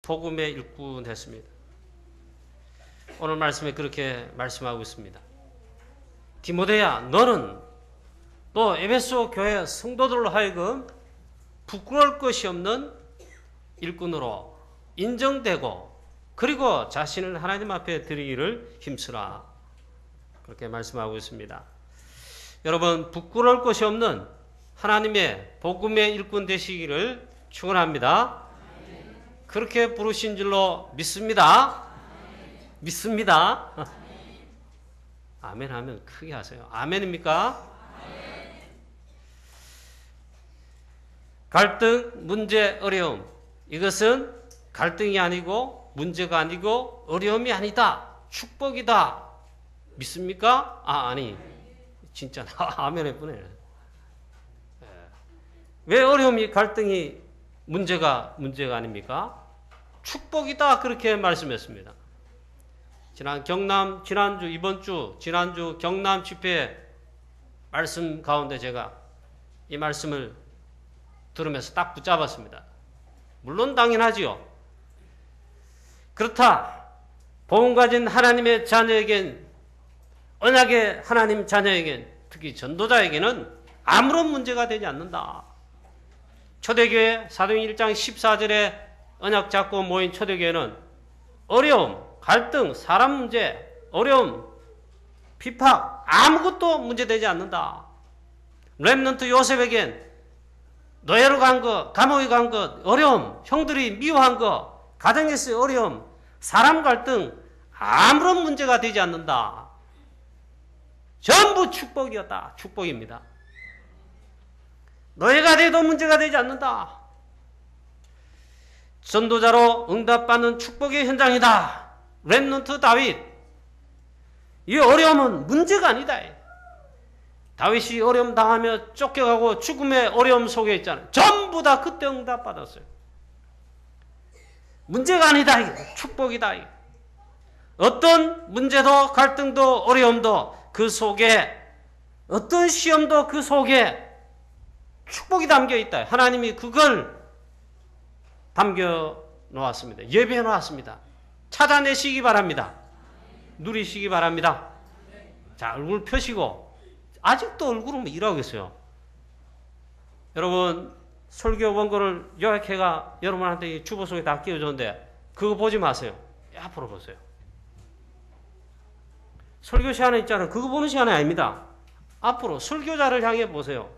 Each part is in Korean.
복음의 일꾼 했습니다. 오늘 말씀에 그렇게 말씀하고 있습니다. 디모데야, 너는 또 에베소 교회 성도들로 하여금 부끄러울 것이 없는 일꾼으로 인정되고 그리고 자신을 하나님 앞에 드리기를 힘쓰라. 그렇게 말씀하고 있습니다. 여러분, 부끄러울 것이 없는 하나님의 복음의 일꾼 되시기를 축원합니다. 그렇게 부르신 줄로 믿습니다. 믿습니다. 아멘 하면 크게 하세요. 아멘입니까? 갈등, 문제, 어려움. 이것은 갈등이 아니고 문제가 아니고 어려움이 아니다. 축복이다. 믿습니까? 아니. 진짜 아멘 해보네. 왜 어려움이, 갈등이 문제가 아닙니까? 축복이다. 그렇게 말씀했습니다. 지난주 경남 집회 말씀 가운데 제가 이 말씀을 들으면서 딱 붙잡았습니다. 물론 당연하지요. 그렇다. 복음 가진 하나님의 자녀에겐, 언약의 하나님 자녀에겐, 특히 전도자에게는 아무런 문제가 되지 않는다. 초대교회 사도행전 1장 14절에 언약 잡고 모인 초대교회는 어려움, 갈등, 사람 문제, 어려움, 비팍 아무것도 문제되지 않는다. 렘넌트 요셉에겐 노예로 간 것, 감옥에 간 것, 어려움, 형들이 미워한 것, 가정에서의 어려움, 사람 갈등 아무런 문제가 되지 않는다. 전부 축복이었다. 축복입니다. 노예가 돼도 문제가 되지 않는다. 전도자로 응답받는 축복의 현장이다. 렘넌트 다윗. 이 어려움은 문제가 아니다. 다윗이 어려움 당하며 쫓겨가고 죽음의 어려움 속에 있잖아요. 전부 다 그때 응답받았어요. 문제가 아니다. 이게. 축복이다. 이게. 어떤 문제도 갈등도 어려움도 그 속에, 어떤 시험도 그 속에 축복이 담겨 있다. 하나님이 그걸 담겨 놓았습니다. 예배해 놓았습니다. 찾아내시기 바랍니다. 누리시기 바랍니다. 자, 얼굴 펴시고. 아직도 얼굴은 일하고 있어요. 여러분, 설교 원고를 요약해가 여러분한테 주보 속에 다 끼워줬는데 그거 보지 마세요. 앞으로 보세요. 설교 시간에 있잖아요. 그거 보는 시간이 아닙니다. 앞으로 설교자를 향해 보세요.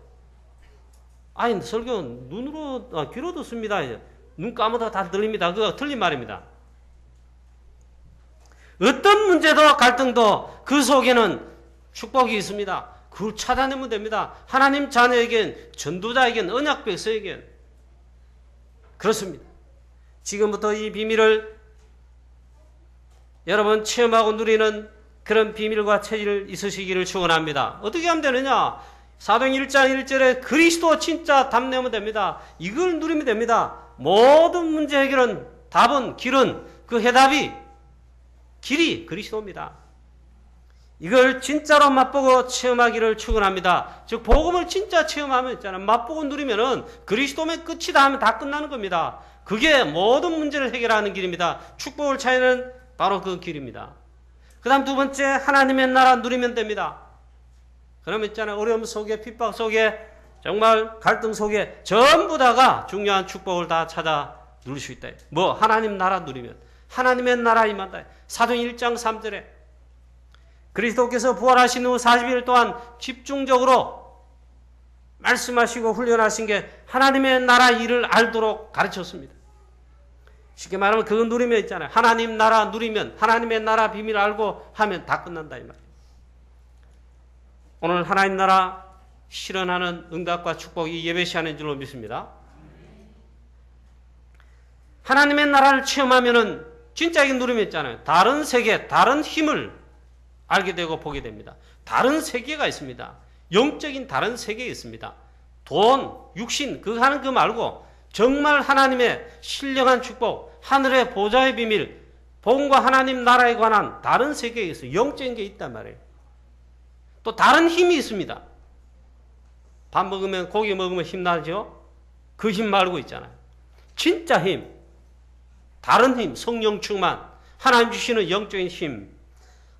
아니, 설교 눈으로, 귀로 듣습니다. 눈 감아도 다 들립니다. 그거 틀린 말입니다. 어떤 문제도 갈등도 그 속에는 축복이 있습니다. 그걸 찾아내면 됩니다. 하나님 자녀에겐, 전도자에겐, 언약 백성에겐 그렇습니다. 지금부터 이 비밀을 여러분 체험하고 누리는 그런 비밀과 체질 있으시기를 축원합니다. 어떻게 하면 되느냐? 사도행전 1장 1절에 그리스도 진짜 답내면 됩니다. 이걸 누리면 됩니다. 모든 문제 해결은, 답은, 길은, 그 해답이, 길이 그리스도입니다. 이걸 진짜로 맛보고 체험하기를 축원합니다. 즉 복음을 진짜 체험하면 있잖아요. 맛보고 누리면은 그리스도면 끝이다 하면 다 끝나는 겁니다. 그게 모든 문제를 해결하는 길입니다. 축복을 찾는 바로 그 길입니다. 그 다음 두 번째, 하나님의 나라 누리면 됩니다. 그러면 있잖아요. 어려움 속에, 핍박 속에, 정말 갈등 속에 전부 다가 중요한 축복을 다 찾아 누릴 수 있다. 뭐 하나님 나라 누리면, 하나님의 나라 임한다. 사도행전 1장 3절에 그리스도께서 부활하신 후 40일 동안 집중적으로 말씀하시고 훈련하신 게 하나님의 나라 일을 알도록 가르쳤습니다. 쉽게 말하면 그거 누리면 있잖아요. 하나님 나라 누리면, 하나님의 나라 비밀 알고 하면 다 끝난다 이 말이에요. 오늘 하나님 나라 실현하는 응답과 축복이 예배 시간인 줄로 믿습니다. 하나님의 나라를 체험하면은 진짜 이게 누리면 있잖아요. 다른 세계, 다른 힘을 알게 되고 보게 됩니다. 다른 세계가 있습니다. 영적인 다른 세계가 있습니다. 돈, 육신, 그거 하는 거 말고 정말 하나님의 신령한 축복, 하늘의 보좌의 비밀, 복음과 하나님 나라에 관한 다른 세계에 있어요. 영적인 게 있단 말이에요. 또 다른 힘이 있습니다. 밥 먹으면, 고기 먹으면 힘나죠? 그 힘 말고 있잖아요. 진짜 힘. 다른 힘, 성령 충만, 하나님 주시는 영적인 힘,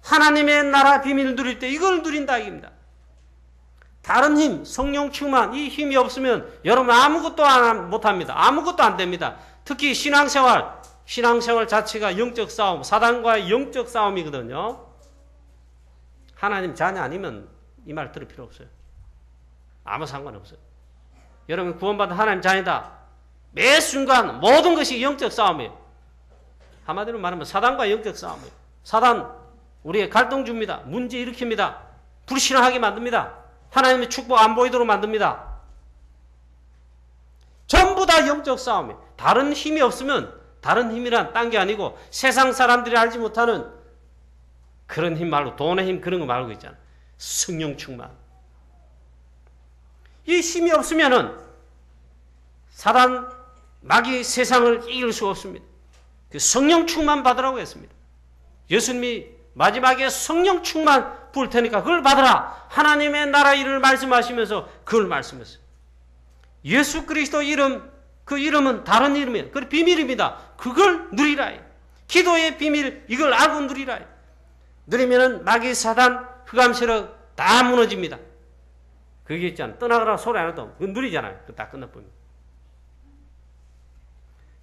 하나님의 나라 비밀을 누릴 때 이걸 누린다 이겁니다. 다른 힘, 성령 충만, 이 힘이 없으면 여러분 아무것도 못합니다. 아무것도 안 됩니다. 특히 신앙생활 자체가 영적 싸움, 사단과의 영적 싸움이거든요. 하나님 자녀 아니면 이 말 들을 필요 없어요. 아무 상관없어요. 여러분 구원받은 하나님 자녀다. 매 순간 모든 것이 영적 싸움이에요. 한마디로 말하면 사단과 영적 싸움이에요. 사단 우리의 갈등 줍니다. 문제 일으킵니다. 불신하게 만듭니다. 하나님의 축복 안 보이도록 만듭니다. 전부 다 영적 싸움이에요. 다른 힘이 없으면 다른 힘이란 딴 게 아니고 세상 사람들이 알지 못하는 그런 힘 말고 돈의 힘 그런 거 말고 있잖아. 성령 충만. 이 힘이 없으면은 사단 마귀 세상을 이길 수 없습니다. 그 성령 충만 받으라고 했습니다. 예수님이 마지막에 성령 충만 부을 테니까 그걸 받으라. 하나님의 나라 일을 말씀하시면서 그걸 말씀했어요. 예수 그리스도 이름, 그 이름은 다른 이름이에요. 그 비밀입니다. 그걸 누리라. 기도의 비밀, 이걸 알고 누리라. 누리면은 마귀 사단 흑암 세력 다 무너집니다. 그게 있잖아. 떠나가라 소리 안 해도 그거 누리잖아요. 그거 다 끝나버립니다.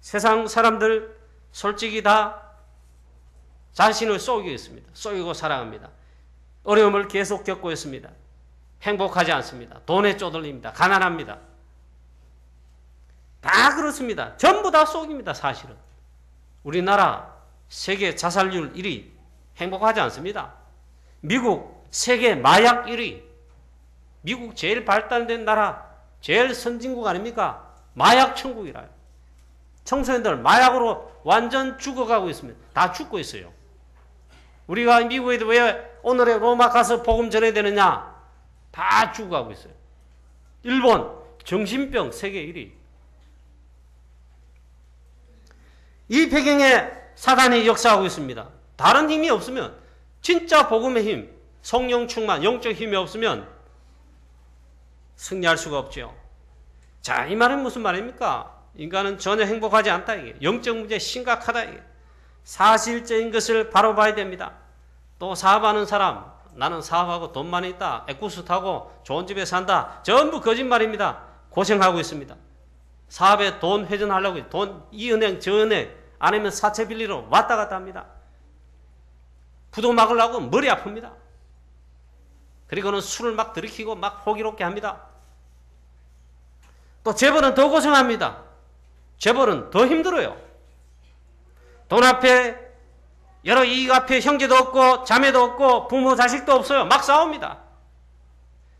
세상 사람들 솔직히 다 자신을 속이고 있습니다. 속이고 살아갑니다. 어려움을 계속 겪고 있습니다. 행복하지 않습니다. 돈에 쪼들립니다. 가난합니다. 다 그렇습니다. 전부 다 속입니다. 사실은. 우리나라 세계 자살률 1위 행복하지 않습니다. 미국 세계 마약 1위. 미국 제일 발달된 나라, 제일 선진국 아닙니까? 마약 천국이라요. 청소년들 마약으로 완전 죽어가고 있습니다. 다 죽고 있어요. 우리가 미국에도 왜 오늘의 로마 가서 복음 전해야 되느냐? 다 죽어가고 있어요. 일본 정신병 세계 1위. 이 배경에 사단이 역사하고 있습니다. 다른 힘이 없으면 진짜 복음의 힘, 성령 충만, 영적 힘이 없으면 승리할 수가 없죠. 자, 이 말은 무슨 말입니까? 인간은 전혀 행복하지 않다. 이게 영적 문제 심각하다. 이게 사실적인 것을 바로 봐야 됩니다. 또 사업하는 사람, 나는 사업하고 돈 많이 있다, 에쿠스 타고 좋은 집에 산다, 전부 거짓말입니다. 고생하고 있습니다. 사업에 돈 회전하려고 돈 이 은행 저 은행 아니면 사채 빌리러 왔다 갔다 합니다. 부도 막으려고 머리 아픕니다. 그리고는 술을 막 들이키고 막 호기롭게 합니다. 또 재벌은 더 고생합니다. 재벌은 더 힘들어요. 돈 앞에 여러 이익 앞에 형제도 없고 자매도 없고 부모 자식도 없어요. 막 싸웁니다.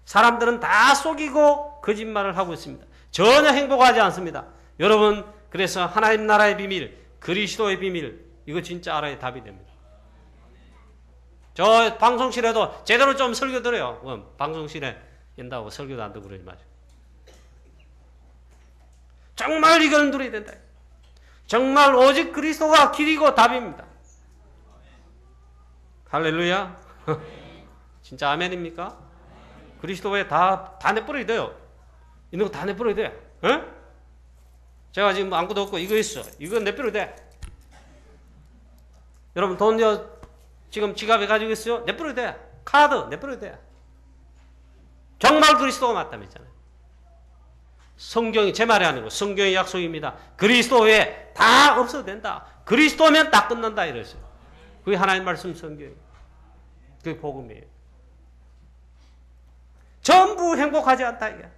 사람들은 다 속이고 거짓말을 하고 있습니다. 전혀 행복하지 않습니다. 여러분 그래서 하나님 나라의 비밀, 그리스도의 비밀 이거 진짜 알아야 답이 됩니다. 저 방송실에도 제대로 좀 설교 들어요. 방송실에 연다고 설교도 안 듣고 그러지 마세요. 정말 이걸 누려야 된다. 정말 오직 그리스도가 길이고 답입니다. 할렐루야. 진짜 아멘입니까? 그리스도에 다 내버려야 돼요. 있는 거 다 내버려야 돼. 어? 제가 지금 아무것도 없고 이거 있어. 이거 내버려야 돼. 여러분 돈 지금 지갑에 가지고 있어요? 내버려야 돼. 카드 내버려야 돼. 정말 그리스도가 맞다면잖아요. 성경이 제 말이 아니고 성경의 약속입니다. 그리스도 외에 다 없어도 된다. 그리스도면 다 끝난다 이랬어요. 그게 하나님 말씀 성경이에요. 그게 복음이에요. 전부 행복하지 않다 이게.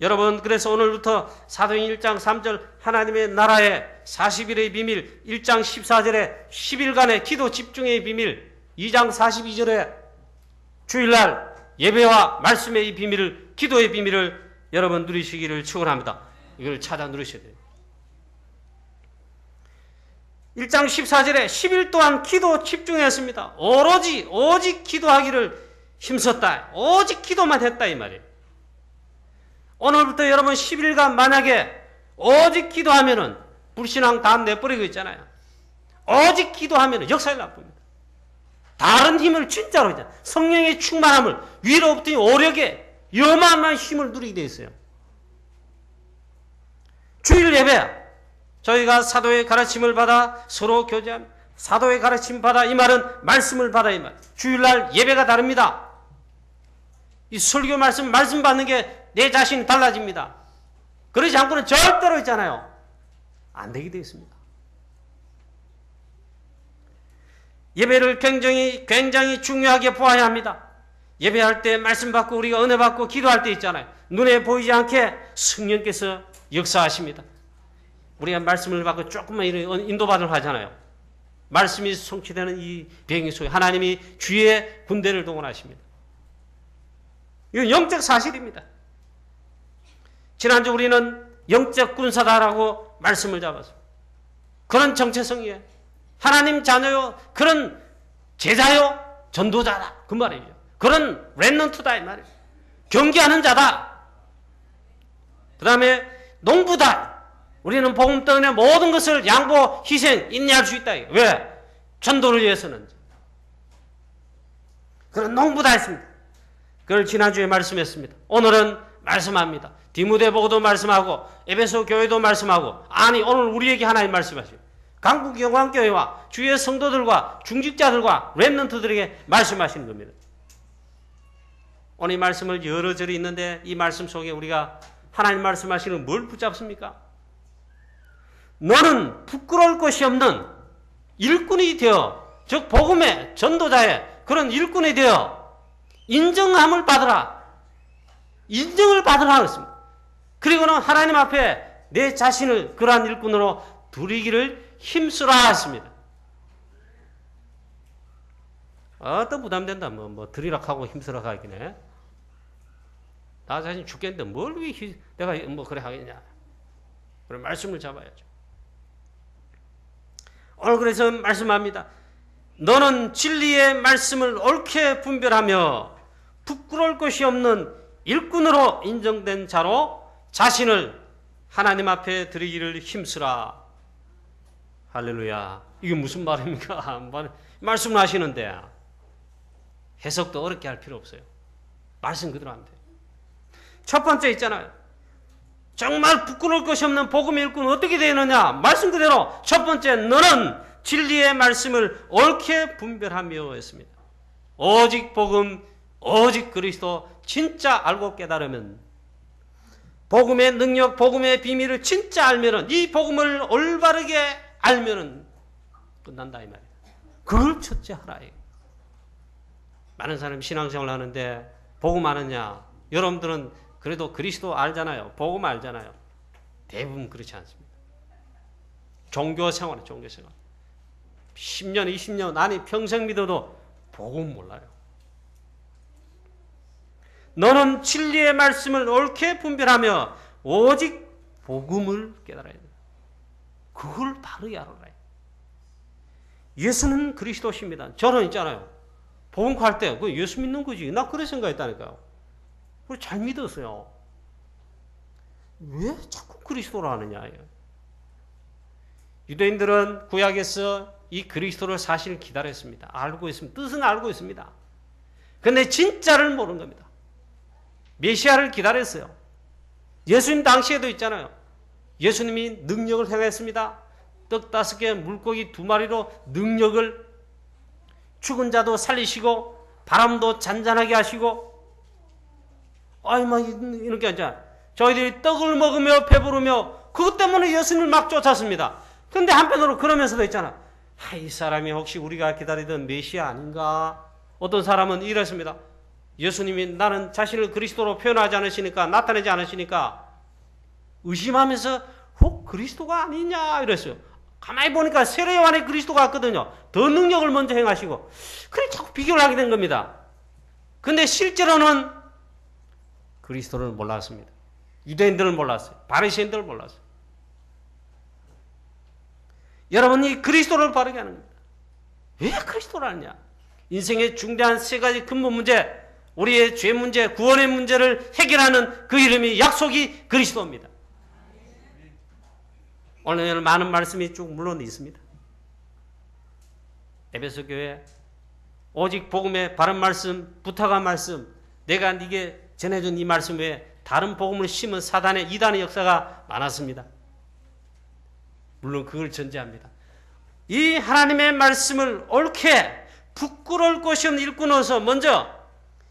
여러분 그래서 오늘부터 사도행 1장 3절 하나님의 나라의 40일의 비밀, 1장 14절에 10일간의 기도 집중의 비밀, 2장 42절에 주일날 예배와 말씀의 이 비밀을, 기도의 비밀을 여러분 누리시기를 축원합니다. 이걸 찾아 누리셔야 돼요. 1장 14절에 10일 동안 기도 집중했습니다. 오직 기도하기를 힘썼다. 오직 기도만 했다 이 말이에요. 오늘부터 여러분 10일간 만약에 오직 기도하면은 불신앙 다 내버리고 있잖아요. 오직 기도하면은 역사를 나쁩니다. 다른 힘을 진짜로 있잖아요. 성령의 충만함을 위로부터 오력에 요만한 힘을 누리게 돼 있어요. 주일 예배 저희가 사도의 가르침을 받아 서로 교제합니다. 사도의 가르침 받아 이 말은 말씀을 받아 이 말. 주일날 예배가 다릅니다. 이 설교 말씀 받는 게 내 자신이 달라집니다. 그러지 않고는 절대로 있잖아요. 안 되게 되어 있습니다. 예배를 굉장히 중요하게 보아야 합니다. 예배할 때 말씀 받고 우리가 은혜 받고 기도할 때 있잖아요. 눈에 보이지 않게 성령께서 역사하십니다. 우리가 말씀을 받고 조금만 인도받으려 하잖아요. 말씀이 성취되는 이 비행기 속에 하나님이 주의 군대를 동원하십니다. 이건 영적 사실입니다. 지난주 우리는 영적 군사다라고 말씀을 잡았습니다. 그런 정체성이에요. 하나님 자녀요, 그런 제자요, 전도자다. 그 말이죠. 그런 렘넌트다 이 말이에요. 경계하는 자다. 그 다음에 농부다. 우리는 복음 때문에 모든 것을 양보, 희생, 인내할 수 있다. 왜? 전도를 위해서는. 그런 농부다 했습니다. 그걸 지난주에 말씀했습니다. 오늘은 말씀합니다. 디모데보고도 말씀하고 에베소 교회도 말씀하고 아니 오늘 우리에게 하나님 말씀하시고 강북영광교회와 주의 성도들과 중직자들과 렘넌트들에게 말씀하시는 겁니다. 오늘 이 말씀을 여러 절이 있는데 이 말씀 속에 우리가 하나님 말씀하시는 뭘 붙잡습니까? 너는 부끄러울 것이 없는 일꾼이 되어 즉 복음의 전도자의 그런 일꾼이 되어 인정함을 받으라. 인정을 받으라 그랬습니다. 그리고는 하나님 앞에 내 자신을 그러한 일꾼으로 드리기를 힘쓰라 했습니다. 또 부담된다. 뭐 드리라 하고 힘쓰라 하긴 해. 나 자신 죽겠는데 뭘 왜 내가 뭐 그래 하겠냐. 그런 말씀을 잡아야죠. 오늘 그래서 말씀합니다. 너는 진리의 말씀을 옳게 분별하며 부끄러울 것이 없는 일꾼으로 인정된 자로 자신을 하나님 앞에 드리기를 힘쓰라. 할렐루야. 이게 무슨 말입니까? 말씀을 하시는데 해석도 어렵게 할 필요 없어요. 말씀 그대로 하면 돼요. 첫 번째 있잖아요. 정말 부끄러울 것이 없는 복음의 일꾼은 어떻게 되느냐? 말씀 그대로 첫 번째 너는 진리의 말씀을 옳게 분별하며 했습니다. 오직 복음, 오직 그리스도 진짜 알고 깨달으면 복음의 능력, 복음의 비밀을 진짜 알면은 이 복음을 올바르게 알면은 끝난다 이 말이에요. 그걸 첫째 하라. 많은 사람이 신앙생활을 하는데 복음 아느냐? 여러분들은 그래도 그리스도 알잖아요. 복음 알잖아요. 대부분 그렇지 않습니다. 종교생활. 10년, 20년, 아니 평생 믿어도 복음 몰라요. 너는 진리의 말씀을 옳게 분별하며 오직 복음을 깨달아야 된다. 그걸 바르게 알아라. 예수는 그리스도십니다. 저는 있잖아요. 복음할 때 그 예수 믿는 거지. 나 그래 생각했다니까요. 그걸 잘 믿었어요. 왜 자꾸 그리스도를 하느냐. 유대인들은 구약에서 이 그리스도를 사실 기다렸습니다. 알고 있습니다. 뜻은 알고 있습니다. 그런데 진짜를 모르는 겁니다. 메시아를 기다렸어요. 예수님 당시에도 있잖아요. 예수님이 능력을 행했습니다. 떡 5개, 물고기 2마리로 능력을 죽은 자도 살리시고 바람도 잔잔하게 하시고 막 이렇게 하자. 저희들이 떡을 먹으며 배부르며 그것 때문에 예수님을 막 쫓았습니다. 그런데 한편으로 그러면서도 있잖아. 이 사람이 혹시 우리가 기다리던 메시아 아닌가? 어떤 사람은 이랬습니다. 예수님이 나는 자신을 그리스도로 표현하지 않으시니까 나타내지 않으시니까 의심하면서 혹 그리스도가 아니냐 이랬어요. 가만히 보니까 세례 요한의 그리스도가 같거든요. 더 능력을 먼저 행하시고 그래 자꾸 비교를 하게 된 겁니다. 근데 실제로는 그리스도를 몰랐습니다. 유대인들은 몰랐어요. 바리새인들을 몰랐어요. 여러분이 그리스도를 바르게 하는 겁니다. 왜 그리스도를 하느냐? 인생의 중대한 3가지 근본 문제, 우리의 죄 문제, 구원의 문제를 해결하는 그 이름이 약속이 그리스도입니다. 오늘 많은 말씀이 쭉 물론 있습니다. 에베소 교회 오직 복음의 바른 말씀, 부탁한 말씀, 내가 네게 전해준 이 말씀 외에 다른 복음을 심은 사단의 이단의 역사가 많았습니다. 물론 그걸 전제합니다. 이 하나님의 말씀을 옳게 부끄러울 것이 없는 일꾼으로서 먼저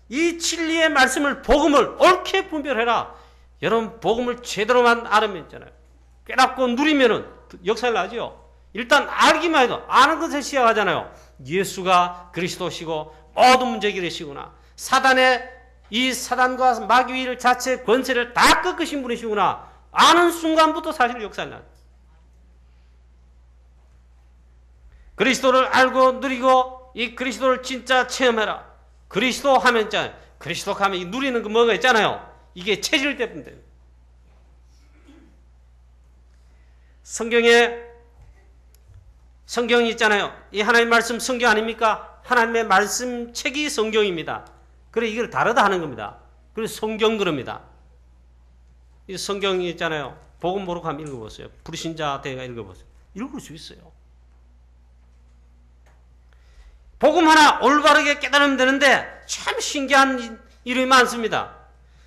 이 진리의 말씀을, 복음을 옳게 분별해라. 여러분, 복음을 제대로만 알으면 있잖아요. 깨닫고 누리면은 역사를 나죠. 일단 알기만 해도 아는 것에 시작하잖아요. 예수가 그리스도시고 모든 문제 해결이시구나. 이 사단과 마귀일 자체 권세를 다 꺾으신 분이시구나. 아는 순간부터 사실 역사를 나요. 그리스도를 알고 누리고 이 그리스도를 진짜 체험해라. 그리스도 하면 있잖아요. 그리스도 하면 누리는 거 뭐가 있잖아요. 이게 체질 때문에 돼요. 성경이 있잖아요. 이 하나님의 말씀 성경 아닙니까? 하나님의 말씀 책이 성경입니다. 그래 이걸 다르다 하는 겁니다. 그래서 성경 그럽니다. 이 성경이 있잖아요. 복음 모르고 한번 읽어보세요. 불신자 대가 읽어보세요. 읽을 수 있어요. 복음 하나 올바르게 깨달으면 되는데 참 신기한 일이 많습니다.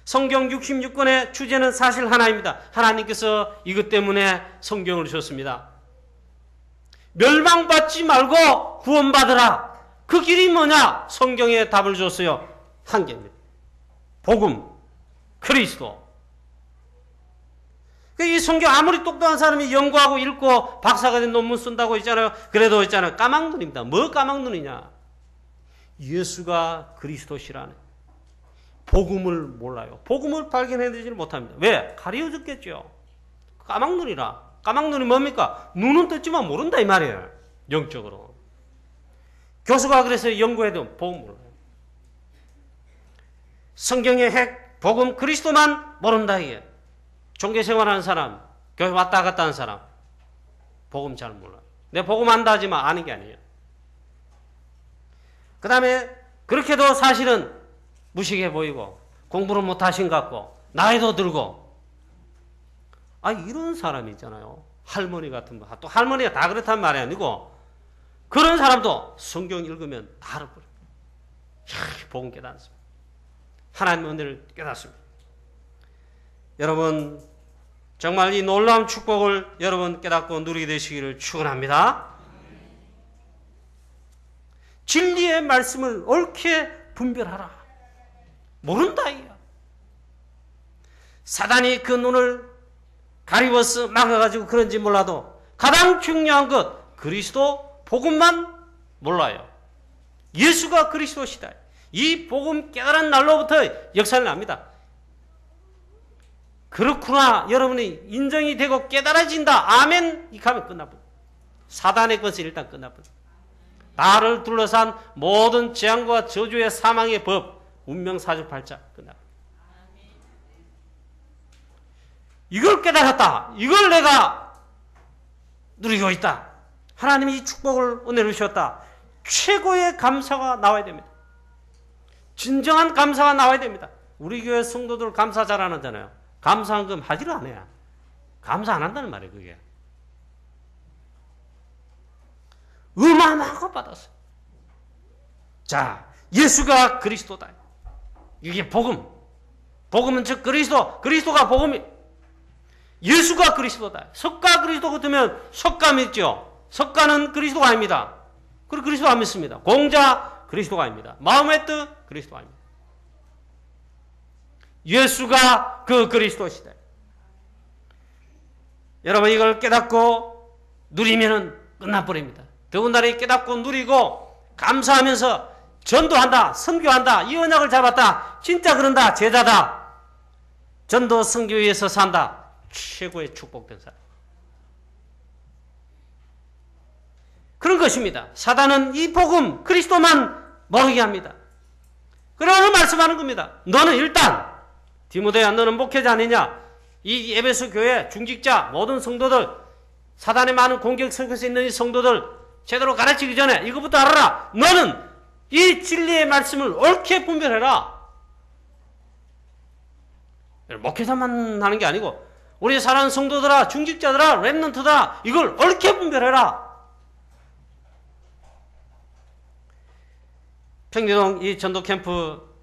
성경 66권의 주제는 사실 하나입니다. 하나님께서 이것 때문에 성경을 주셨습니다. 멸망받지 말고 구원받으라. 그 길이 뭐냐? 성경에 답을 줬어요. 한 개입니다. 복음, 그리스도. 이 성경 아무리 똑똑한 사람이 연구하고 읽고 박사가 된 논문 쓴다고 있잖아요. 그래도 있잖아요. 까막눈입니다. 뭐 까막눈이냐? 예수가 그리스도시라는 복음을 몰라요. 복음을 발견해내지 못합니다. 왜? 가려졌겠죠. 까막눈이라. 까막눈이 뭡니까? 눈은 떴지만 모른다 이 말이에요. 영적으로. 교수가 그래서 연구해도 복음 몰라요. 성경의 핵, 복음, 그리스도만 모른다 이게. 종교생활하는 사람, 교회 왔다 갔다 하는 사람, 복음 잘 몰라요. 내 복음 안다 하지만 아는 게 아니에요. 그 다음에 그렇게도 사실은 무식해 보이고 공부를 못하신 것 같고 나이도 들고 이런 사람이 있잖아요. 할머니 같은 거. 또 할머니가 다 그렇단 말이 아니고 그런 사람도 성경 읽으면 다 알아버려요. 복음 깨닫습니다. 하나님의 은혜를 깨닫습니다. 여러분 정말 이 놀라운 축복을 여러분 깨닫고 누리게 되시기를 축원합니다. 진리의 말씀을 옳게 분별하라. 모른다 이야. 사단이 그 눈을 가리워서 막아가지고 그런지 몰라도 가장 중요한 것 그리스도 복음만 몰라요. 예수가 그리스도시다. 이 복음 깨달은 날로부터 역사를 납니다. 그렇구나. 여러분이 인정이 되고 깨달아진다. 아멘. 이렇게 하면 끝나버려. 사단의 것이 일단 끝나버려. 나를 둘러싼 모든 재앙과 저주의 사망의 법, 운명 사주팔자 끝나버려. 이걸 깨달았다. 이걸 내가 누리고 있다. 하나님이 이 축복을 은혜로 주셨다. 최고의 감사가 나와야 됩니다. 진정한 감사가 나와야 됩니다. 우리 교회 성도들 감사 잘 안 하잖아요. 감사한금 하지를 않아요. 감사 안 한다는 말이에요, 그게. 어마어마하고 받았어요. 자, 예수가 그리스도다. 이게 복음. 복음은 즉 그리스도, 그리스도가 복음이. 예수가 그리스도다. 석가 그리스도 같으면 석가 믿죠. 석가는 그리스도가 아닙니다. 그리고 그리스도 안 믿습니다. 공자 그리스도가 아닙니다. 마음의 뜻 그리스도가 아닙니다. 예수가 그 그리스도시다. 여러분 이걸 깨닫고 누리면은 끝나버립니다. 더군다나 깨닫고 누리고 감사하면서 전도한다, 선교한다, 이 언약을 잡았다, 진짜 그런다, 제자다, 전도 선교 위해서 산다. 최고의 축복된 사람. 그런 것입니다. 사단은 이 복음 그리스도만 모르게 합니다. 그러므로 말씀하는 겁니다. 너는 일단 디모데야 너는 목회자 아니냐? 이 에베소 교회 중직자 모든 성도들 사단의 많은 공격 속에서 있는 이 성도들 제대로 가르치기 전에 이것부터 알아라. 너는 이 진리의 말씀을 옳게 분별해라. 목회자만 하는 게 아니고 우리 사랑하는 성도들아, 중직자들아, 렘넌트들아 이걸 옳게 분별해라. 평리동 이 전도 캠프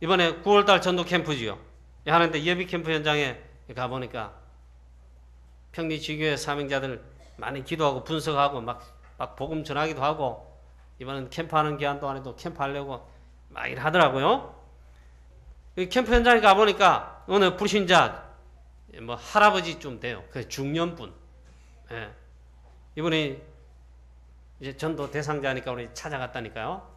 이번에 9월달 전도 캠프지요. 하는데 예비 캠프 현장에 가보니까 평리 지교회 사명자들 많이 기도하고 분석하고 막 복음 전하기도 하고 이번엔 캠프하는 기한 동안에도 캠프하려고 막 일하더라고요. 캠프 현장에 가보니까 어느 불신자 뭐 할아버지쯤 돼요. 그 중년분. 예. 이분이 이제 전도 대상자니까 우리 찾아갔다니까요.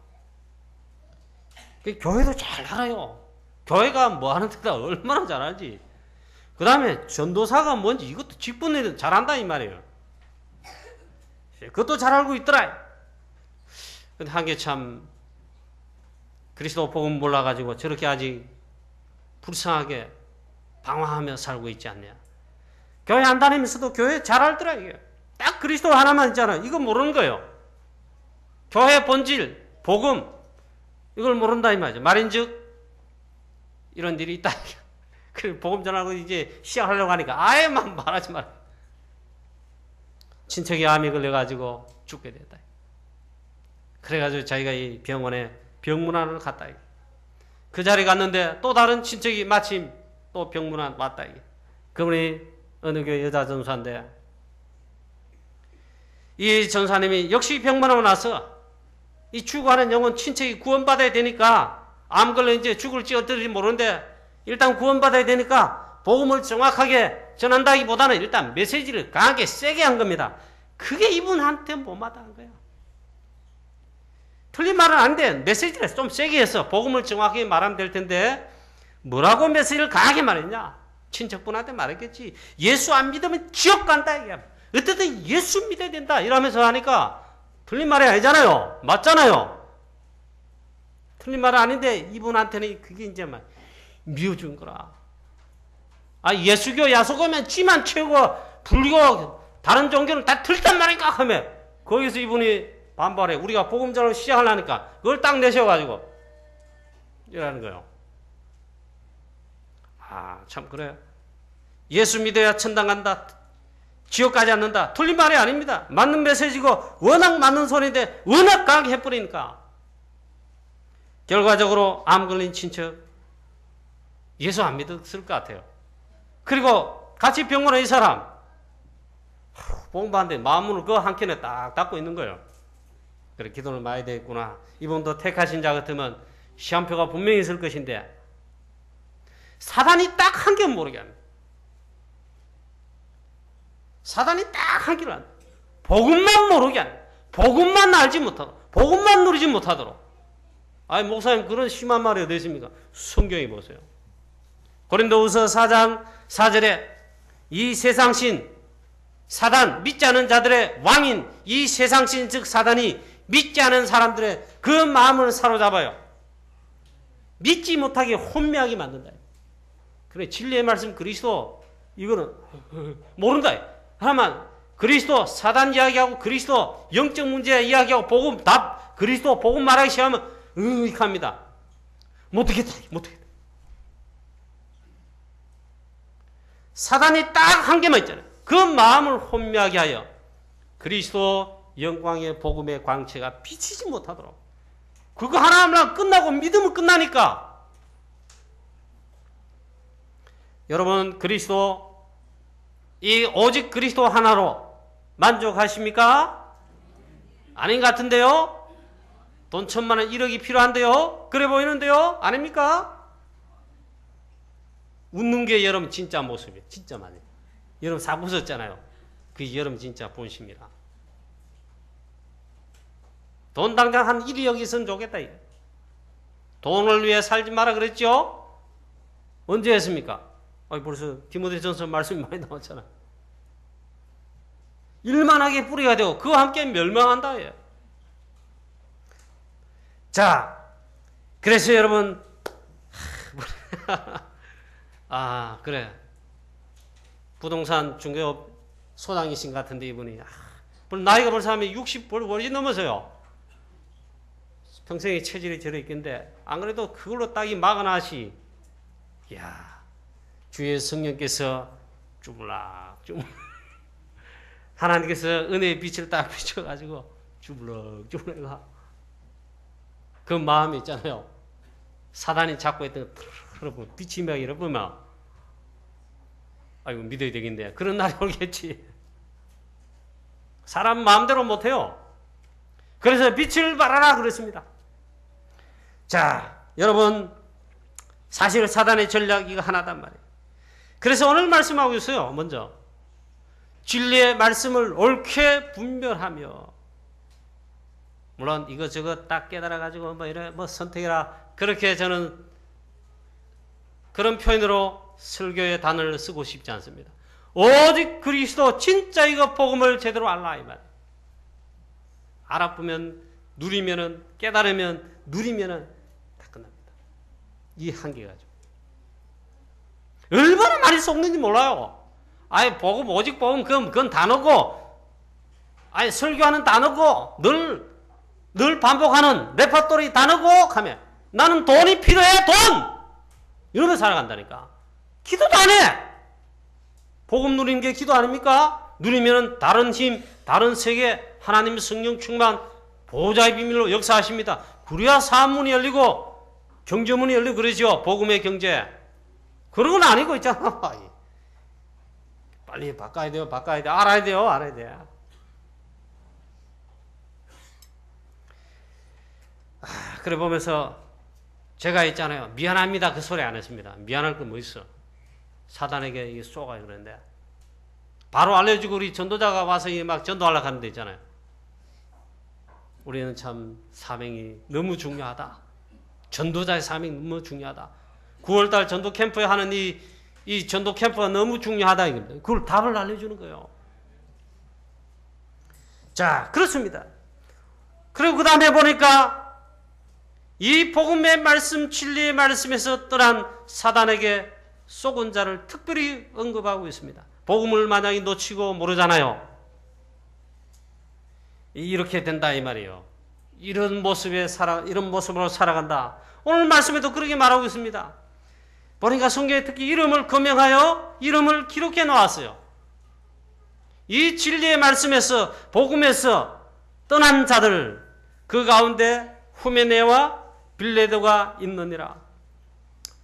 교회도 잘 알아요. 교회가 뭐 하는 데다 얼마나 잘 알지. 그 다음에 전도사가 뭔지 이것도 직분을 잘한다 이 말이에요. 그것도 잘 알고 있더라. 근데 한 게 참 그리스도 복음 몰라가지고 저렇게 아직 불쌍하게 방황하며 살고 있지 않냐. 교회 안 다니면서도 교회 잘 알더라 이게. 딱 그리스도 하나만 있잖아. 이거 모르는 거예요. 교회 본질, 복음 이걸 모른다 이 말이죠. 말인즉 이런 일이 있다. 그래 복음 전하고 이제 시작하려고 하니까 아예 막 말하지 마라. 친척이 암이 걸려가지고 죽게 됐다. 그래가지고 자기가 이 병원에 병문안을 갔다. 그 자리에 갔는데 또 다른 친척이 마침 또 병문안 왔다. 그분이 어느 교회 여자 전사인데 이 전사님이 역시 병문안 와서 이 죽어가는 영혼 친척이 구원받아야 되니까 암 걸려 이제 죽을지 어떨지 모르는데 일단 구원받아야 되니까 복음을 정확하게 전한다기보다는 일단 메시지를 강하게 세게 한 겁니다. 그게 이분한테 못마땅한 거예요. 틀린 말은 아닌데 메시지를 좀 세게 해서 복음을 정확하게 말하면 될 텐데 뭐라고 메시지를 강하게 말했냐? 친척분한테 말했겠지. 예수 안 믿으면 지옥 간다. 어쨌든 예수 믿어야 된다. 이러면서 하니까 틀린 말이 아니잖아요. 맞잖아요. 틀린 말은 아닌데 이분한테는 그게 이제 막 미워준 거라. 아 예수교 야소교면 지만 최고 불교 다른 종교는 다 틀렸단 말인가 하며 거기서 이분이 반발해. 우리가 복음 전을 시작하려니까 그걸 딱 내셔가지고 이러는 거예요. 아 참 그래. 예수 믿어야 천당 간다. 지옥 가지 않는다. 틀린 말이 아닙니다. 맞는 메시지고 워낙 맞는 소리인데 워낙 강하게 해버리니까 결과적으로 암 걸린 친척 예수 안 믿었을 것 같아요. 그리고 같이 병원에 이 사람 복음 받는데 마음문을 그 한켠에 딱 닫고 있는 거예요. 그래 기도를 많이 되겠구나. 이분도 택하신 자 같으면 시험표가 분명히 있을 것인데 사단이 딱 한 개 모르게 합니다. 사단이 딱 한 개를 합니다. 복음만 모르게 합니다. 복음만 알지 못하도록 복음만 누리지 못하도록. 아니 목사님 그런 심한 말이 어디 있습니까? 성경에 보세요. 고린도후서 4장 4절에 이 세상신 사단 믿지 않은 자들의 왕인 이 세상신 즉 사단이 믿지 않은 사람들의 그 마음을 사로잡아요. 믿지 못하게 혼미하게 만든다. 그래 진리의 말씀 그리스도 이거는 모른다. 하나만 그리스도 사단 이야기하고 그리스도 영적 문제 이야기하고 복음 답 그리스도 복음 말하기 시작하면 의익합니다. 못하겠다. 사단이 딱 한 개만 있잖아요. 그 마음을 혼미하게 하여 그리스도 영광의 복음의 광채가 비치지 못하도록 그거 하나하나 끝나고 믿으면 끝나니까. 여러분 그리스도 이 오직 그리스도 하나로 만족하십니까? 아닌 것 같은데요? 돈 1,000만 원 1억이 필요한데요? 그래 보이는데요? 아닙니까? 웃는 게 여러분 진짜 모습이에요. 진짜 맞아요. 여러분 사고 웃었잖아요. 그게 여러분 진짜 본심이라. 돈 당장 한 1억 있으면 좋겠다. 돈을 위해 살지 마라 그랬죠? 언제 했습니까? 벌써 디모데전서 말씀이 많이 나왔잖아. 일만하게 뿌리가 되고 그와 함께 멸망한다. 자, 그래서 여러분 아 그래 부동산 중개업 소장이신 것 같은데 이분이 나이가 벌써 60 훨씬 넘어서요. 평생의 체질이 저러 있겠는데 안 그래도 그걸로 딱이 막아나시. 이야 주의 성령께서 주물락 하나님께서 은혜의 빛을 딱 비춰가지고 주물럭 그 마음이 있잖아요. 사단이 잡고 있던 빛이 막 이러면 아이고 믿어야 되겠네. 그런 날이 오겠지. 사람 마음대로 못해요. 그래서 빛을 발하라 그랬습니다. 자, 여러분, 사실 사단의 전략 이거 하나단 말이에요. 그래서 오늘 말씀하고 있어요. 먼저 진리의 말씀을 옳게 분별하며, 물론 이거저거 딱 깨달아가지고 선택해라, 그렇게 저는 그런 표현으로 설교의 단어를 쓰고 싶지 않습니다. 오직 그리스도 진짜 이거 복음을 제대로 알라 이 말이에요. 알아보면, 누리면은, 깨달으면, 누리면은 다 끝납니다. 이 한계가 죠. 얼마나 많이 속는지 몰라요. 아예 복음, 오직 복음, 그건 단어고, 아예 설교하는 단어고, 늘 반복하는 레퍼토리 단어고 하면, 나는 돈이 필요해, 돈! 이러면서 살아간다니까. 기도도 안 해! 복음 누리는 게 기도 아닙니까? 누리면 다른 힘, 다른 세계, 하나님 성령 충만, 보호자의 비밀로 역사하십니다. 그래야 사문이 열리고, 경제문이 열리고 그러죠. 복음의 경제. 그런 건 아니고 있잖아. 빨리 바꿔야 돼요. 알아야 돼요. 그래 보면서 제가 있잖아요. 미안합니다. 그 소리 안 했습니다. 미안할 거 뭐 있어. 사단에게 쏘가 그러는데. 바로 알려주고 우리 전도자가 와서 막 전도하려고 하는 데 있잖아요. 우리는 참 사명이 너무 중요하다. 전도자의 사명이 너무 중요하다. 9월달 전도 캠프에 하는 이 전도 캠프가 너무 중요하다. 이겁니다. 그걸 답을 알려주는 거예요. 자, 그렇습니다. 그리고 그 다음에 보니까 이 복음의 말씀, 진리의 말씀에서 떠난 사단에게 속은 자를 특별히 언급하고 있습니다. 복음을 만약에 놓치고 모르잖아요. 이렇게 된다 이 말이에요. 이런 모습으로 살아간다. 오늘 말씀에도 그렇게 말하고 있습니다. 보니까 성경에 특히 이름을 거명하여 이름을 기록해 놓았어요. 이 진리의 말씀에서, 복음에서 떠난 자들, 그 가운데 후메네와 빌레도가 있느니라.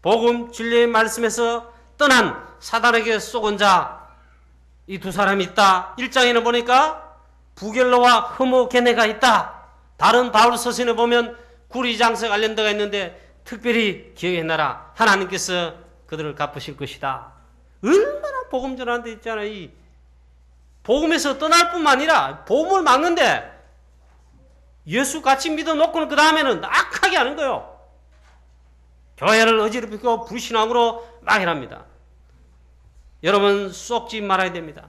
복음, 진리의 말씀에서 떠난 사단에게 쏘은 자, 이 두 사람이 있다. 1장에는 보니까 부겔로와 흐모게네가 있다. 다른 바울 서신에 보면 구리장서 관련 데가 있는데 특별히 기억해놔라. 하나님께서 그들을 갚으실 것이다. 얼마나 복음 전하는 데 있잖아요. 이 복음에서 떠날 뿐만 아니라 복음을 막는데 예수 같이 믿어놓고는 그 다음에는 악하게 하는 거예요. 교회를 어지럽히고 불신앙으로 막 이랍니다. 여러분 쏙지 말아야 됩니다.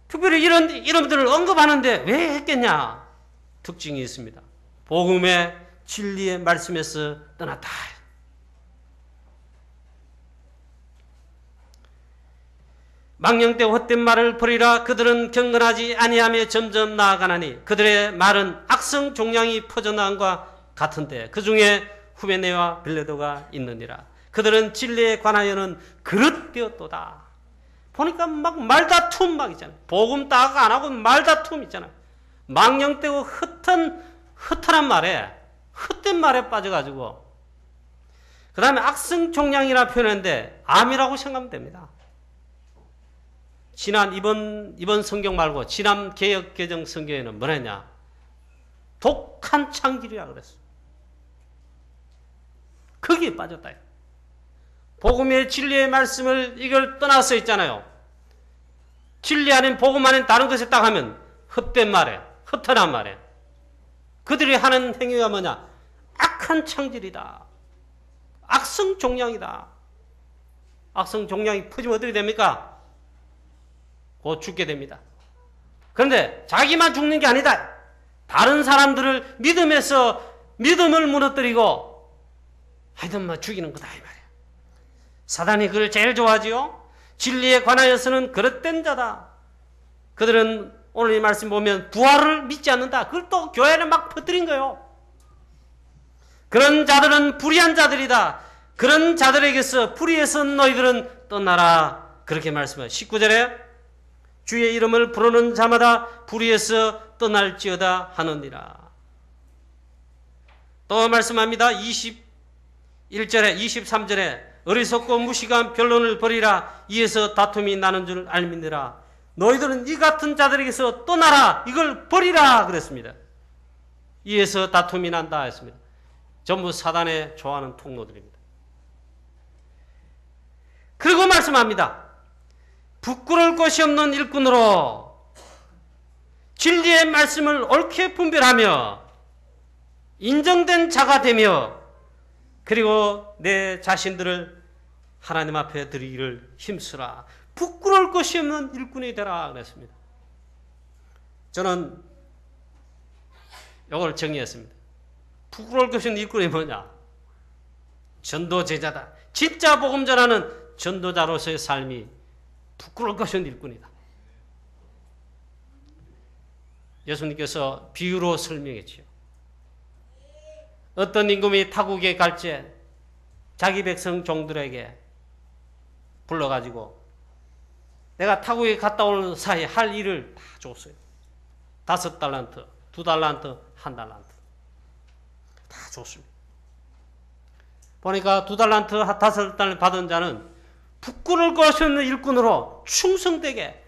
특별히 이런들을 언급하는데 왜 했겠냐? 특징이 있습니다. 복음의 진리의 말씀에서 떠났다. 망령되 헛된 말을 버리라. 그들은 경건하지 아니하며 점점 나아가나니 그들의 말은 악성 종양이 퍼져나간과 같은데 그 중에 후메네와 빌레도가 있느니라. 그들은 진리에 관하여는 그릇되었도다. 보니까 막 말다툼 막 있잖아요. 복음 딱 안 하고 말다툼 있잖아요. 망령되고 헛한 말에, 헛된 말에 빠져가지고. 그 다음에 악성 종양이라 표현했는데 암이라고 생각하면 됩니다. 이번 성경 말고 지난 개역개정 성경에는 뭐랬냐? 독한 창질이라 그랬어. 거기에 빠졌다. 복음의 진리의 말씀을 이걸 떠나서 있잖아요. 진리 아닌 복음 아닌 다른 것에 딱 하면 헛된 말에, 헛한 말에. 그들이 하는 행위가 뭐냐? 악한 창질이다. 악성 종양이다. 악성 종양이 퍼지면 어떻게 됩니까? 곧 죽게 됩니다. 그런데 자기만 죽는 게 아니다. 다른 사람들을 믿음을 무너뜨리고 하여튼 뭐 죽이는 거다 이 말이에요. 사단이 그걸 제일 좋아하지요. 진리에 관하여서는 그릇된 자다. 그들은 오늘 이 말씀 보면 부활을 믿지 않는다. 그걸 또 교회를 막 퍼뜨린 거예요. 그런 자들은 불의한 자들이다. 그런 자들에게서 불의해서 너희들은 떠나라. 그렇게 말씀해요. 19절에 주의 이름을 부르는 자마다 불의해서 떠날지어다 하느니라. 또 말씀합니다. 21절에 23절에 어리석고 무식한 변론을 버리라. 이에서 다툼이 나는 줄 알미니라. 너희들은 이 같은 자들에게서 떠나라. 이걸 버리라. 그랬습니다. 이에서 다툼이 난다 했습니다. 전부 사단의 좋아하는 통로들입니다. 그리고 말씀합니다. 부끄러울 것이 없는 일꾼으로 진리의 말씀을 옳게 분별하며 인정된 자가 되며 그리고 내 자신들을 하나님 앞에 드리기를 힘쓰라. 부끄러울 것이 없는 일꾼이 되라 그랬습니다. 저는 이걸 정리했습니다. 부끄러울 것이 없는 일꾼이 뭐냐? 전도제자다. 진짜 복음 전하는 전도자로서의 삶이 부끄러울 것이 없는 일꾼이다. 예수님께서 비유로 설명했지요. 어떤 임금이 타국에 갈 때 자기 백성 종들에게 불러가지고 내가 타국에 갔다 오는 사이에 할 일을 다 줬어요. 5달란트, 2달란트, 1달란트 다 줬습니다. 보니까 2달란트, 5달란트 받은 자는 부끄러울 것이 없는 일꾼으로 충성되게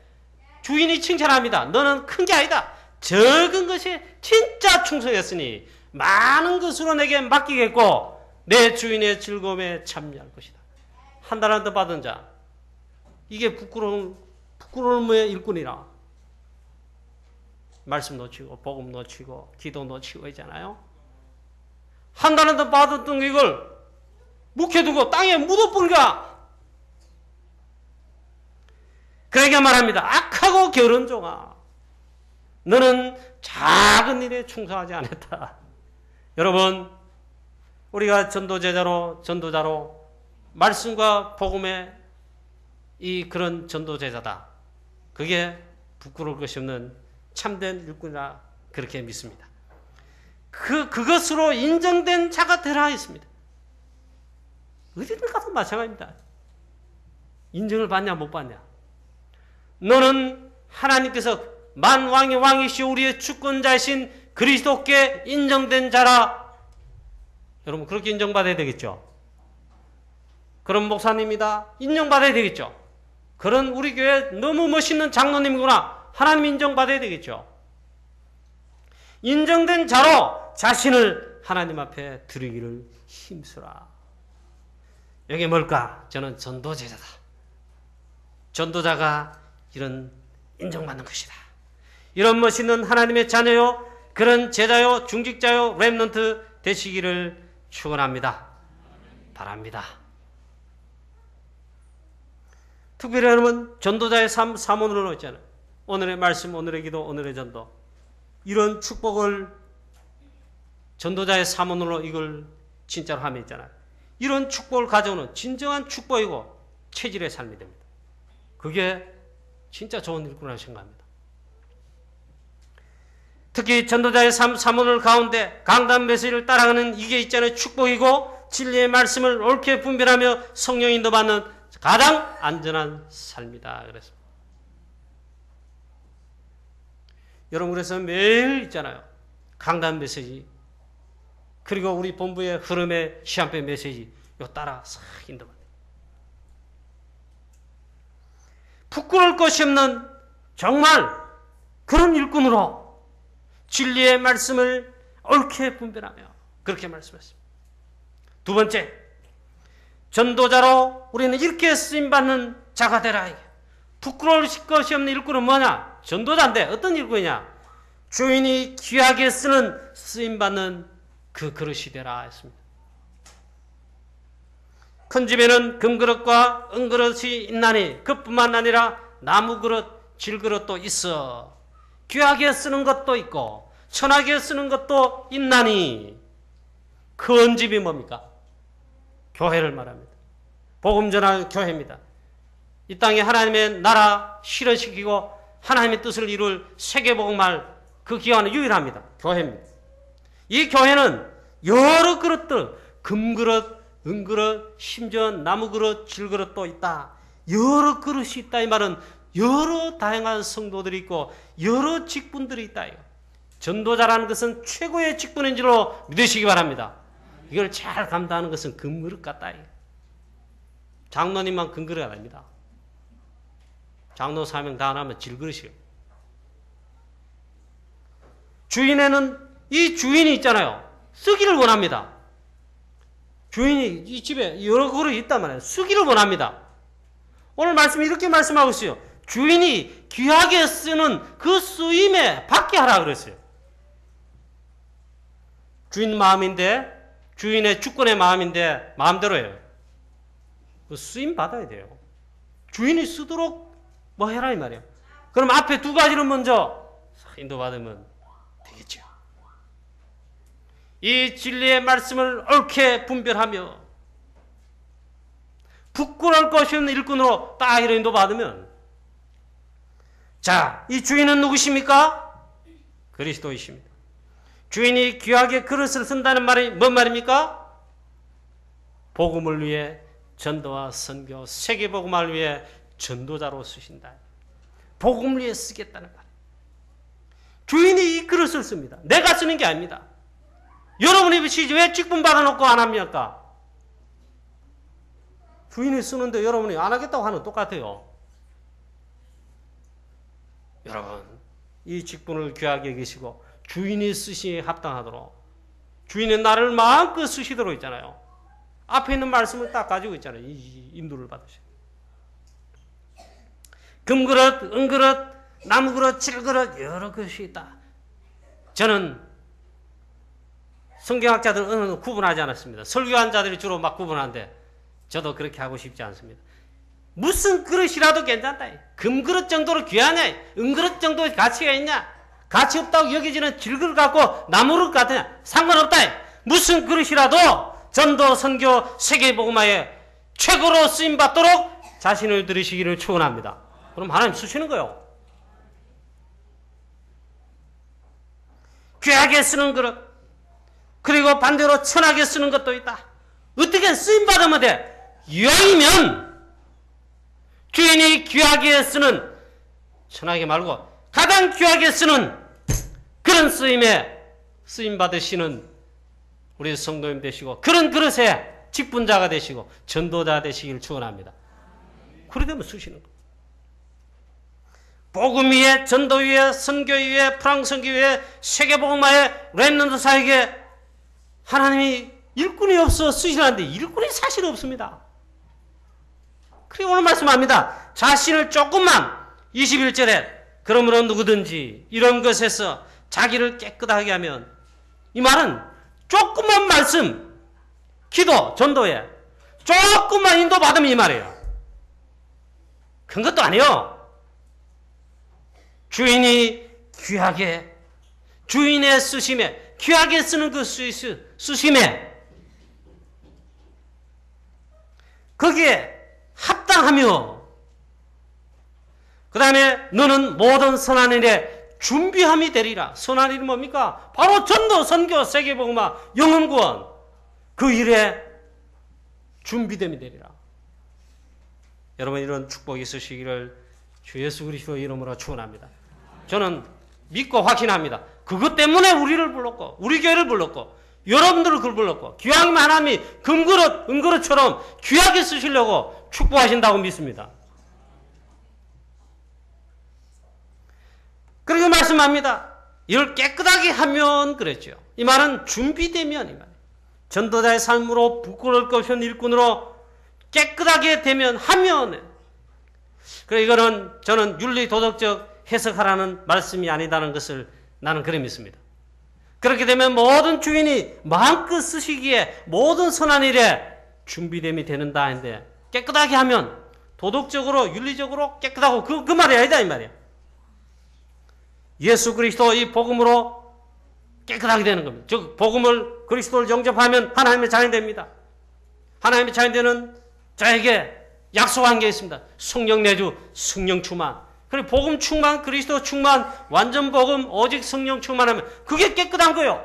주인이 칭찬합니다. 너는 큰 게 아니다. 적은 것이 진짜 충성했으니 많은 것으로 내게 맡기겠고 내 주인의 즐거움에 참여할 것이다. 1달란트 받은 자, 이게 부끄러움의 일꾼이라. 말씀 놓치고 복음 놓치고 기도 놓치고 있잖아요. 1달란트 받았던 이걸 묵혀두고 땅에 묻어버리라. 그러니까 말합니다. 악하고 게으른 종아, 너는 작은 일에 충성하지 않았다. 여러분, 우리가 전도자로 말씀과 복음의 이 그런 전도제자다. 그게 부끄러울 것이 없는 참된 일꾼이라 그렇게 믿습니다. 그것으로 인정된 자가 되라 했습니다. 어디든 가도 마찬가지입니다. 인정을 받냐 못 받냐. 너는 하나님께서 만왕의 왕이시오 우리의 주권자이신 그리스도께 인정된 자라. 여러분 그렇게 인정받아야 되겠죠. 그런 목사님이다 인정받아야 되겠죠. 그런 우리 교회 너무 멋있는 장로님이구나 하나님 인정받아야 되겠죠. 인정된 자로 자신을 하나님 앞에 드리기를 힘쓰라. 이게 뭘까? 저는 전도제자다. 전도자가 이런 인정받는 것이다. 이런 멋있는 하나님의 자녀요, 그런 제자요, 중직자요, 렘넌트 되시기를 축원합니다. 바랍니다. 특별히 여러분 전도자의 삶 사문으로 있잖아요. 오늘의 말씀, 오늘의 기도, 오늘의 전도. 이런 축복을 전도자의 사문으로 이걸 진짜로 하면 있잖아요. 이런 축복을 가져오는 진정한 축복이고 체질의 삶이 됩니다. 그게 진짜 좋은 일꾼이라고 생각합니다. 특히 전도자의 삶 사문을 가운데 강단 메시지를 따라가는 이게 있잖아요. 축복이고 진리의 말씀을 옳게 분별하며 성령 인도받는 가장 안전한 삶이다. 그랬습니다. 여러분 그래서 매일 있잖아요. 강단 메시지 그리고 우리 본부의 흐름의 시한표 메시지 요 따라 싹 인도받아요. 부끄러울 것이 없는 정말 그런 일꾼으로 진리의 말씀을 옳게 분별하며 그렇게 말씀했습니다. 두 번째, 전도자로 우리는 이렇게 쓰임받는 자가 되라. 부끄러울 것이 없는 일꾼은 뭐냐? 전도자인데 어떤 일꾼이냐? 주인이 귀하게 쓰는 쓰임받는 그 그릇이 되라 했습니다. 큰 집에는 금그릇과 은그릇이 있나니 그뿐만 아니라 나무그릇, 질그릇도 있어. 귀하게 쓰는 것도 있고 천하게 쓰는 것도 있나니 큰 집이 뭡니까? 교회를 말합니다. 복음 전할 교회입니다. 이 땅에 하나님의 나라 실현시키고 하나님의 뜻을 이룰 세계복음할 그 기관은 유일합니다. 교회입니다. 이 교회는 여러 그릇들, 금그릇, 은그릇, 심지어 나무그릇, 질그릇도 있다. 여러 그릇이 있다. 이 말은 여러 다양한 성도들이 있고 여러 직분들이 있다. 전도자라는 것은 최고의 직분인 줄로 믿으시기 바랍니다. 이걸 잘 감당하는 것은 금그릇 같다. 장로님만 금그릇 아닙니다. 장로 사명 다 안 하면 질그릇이에요. 주인에는 이 주인이 있잖아요. 쓰기를 원합니다. 주인이 이 집에 여러 그릇이 있단 말이에요. 쓰기를 원합니다. 오늘 말씀 이렇게 말씀하고 있어요. 주인이 귀하게 쓰는 그 쓰임에 받게 하라 그랬어요. 주인 마음인데, 주인의 주권의 마음인데 마음대로 해요. 그 쓰임 받아야 돼요. 주인이 쓰도록 뭐 해라 이 말이에요. 그럼 앞에 두 가지를 먼저 인도받으면 되겠죠. 이 진리의 말씀을 옳게 분별하며 부끄러울 것이 없는 일꾼으로 딱 이런 인도받으면, 자, 이 주인은 누구십니까? 그리스도이십니다. 주인이 귀하게 그릇을 쓴다는 말이 뭔 말입니까? 복음을 위해 전도와 선교, 세계복음을 위해 전도자로 쓰신다. 복음을 위해 쓰겠다는 말. 주인이 이 그릇을 씁니다. 내가 쓰는 게 아닙니다. 여러분이 왜 직분 받아놓고 안 합니까? 주인이 쓰는데 여러분이 안 하겠다고 하는 똑같아요. 여러분, 이 직분을 귀하게 여기시고 주인이 쓰시에 합당하도록, 주인의 나를 마음껏 쓰시도록 있잖아요. 앞에 있는 말씀을 딱 가지고 있잖아요. 이 인도를 받으세요. 금그릇, 은그릇, 나무그릇, 칠그릇 여러 것이 있다. 저는 성경학자들은 구분하지 않았습니다. 설교한 자들이 주로 막 구분하는데 저도 그렇게 하고 싶지 않습니다. 무슨 그릇이라도 괜찮다. 금그릇 정도로 귀하냐? 은그릇 정도의 가치가 있냐? 가치 없다고 여겨지는 질그릇 갖고 나무그릇 같으냐? 상관없다. 무슨 그릇이라도 전도, 선교, 세계복음화에 최고로 쓰임받도록 자신을 들으시기를 축원합니다. 그럼 하나님 쓰시는 거예요. 귀하게 쓰는 그릇, 그리고 반대로 천하게 쓰는 것도 있다. 어떻게 쓰임받으면 돼? 이왕이면 주인이 귀하게 쓰는, 천하게 말고 가장 귀하게 쓰는 그런 쓰임에 쓰임받으시는 우리 성도님 되시고, 그런 그릇에 직분자가 되시고 전도자 되시기를 축원합니다. 그래 되면 쓰시는 거예요. 복음 위에, 전도 위에, 선교 위에, 프랑선교 위에, 세계복음화에, 렘넌트 사역에 하나님이 일꾼이 없어 쓰시는데 일꾼이 사실 없습니다. 그리고 오늘 말씀합니다. 자신을 조금만, 21절에 그러므로 누구든지 이런 것에서 자기를 깨끗하게 하면, 이 말은 조금만 말씀, 기도, 전도에 조금만 인도받으면 이 말이에요. 큰 것도 아니에요. 주인이 귀하게, 주인의 쓰심에, 귀하게 쓰는 그 쓰심에 거기에 합당하며, 그 다음에 너는 모든 선한 일에 준비함이 되리라. 선한 일이 뭡니까? 바로 전도, 선교, 세계복음화, 영혼구원, 그 일에 준비됨이 되리라. 여러분, 이런 축복이 있으시기를 주 예수 그리스도의 이름으로 축원합니다. 저는 믿고 확신합니다. 그것 때문에 우리를 불렀고, 우리 교회를 불렀고, 여러분들을 불렀고, 귀하면 하나님이 금그릇, 은그릇처럼 귀하게 쓰시려고 축복하신다고 믿습니다. 그리고 말씀합니다. 이걸 깨끗하게 하면 그랬죠. 이 말은 준비되면, 이 말. 전도자의 삶으로 부끄러울 것 없는 일꾼으로 깨끗하게 되면, 하면. 그래, 이거는 저는 윤리 도덕적 해석하라는 말씀이 아니다는 것을 나는 그래 믿습니다. 그렇게 되면 모든 주인이 마음껏 쓰시기에 모든 선한 일에 준비됨이 되는다 했는데, 깨끗하게 하면 도덕적으로, 윤리적으로 깨끗하고 그 말이 아니다 이 말이에요. 예수 그리스도 이 복음으로 깨끗하게 되는 겁니다. 즉 복음을, 그리스도를 영접하면 하나님의 자녀이 됩니다. 하나님의 자녀이 되는 자에게 약속한 게 있습니다. 성령 내주, 성령 충만. 그리고 복음 충만, 그리스도 충만, 완전 복음, 오직 성령 충만하면 그게 깨끗한 거예요.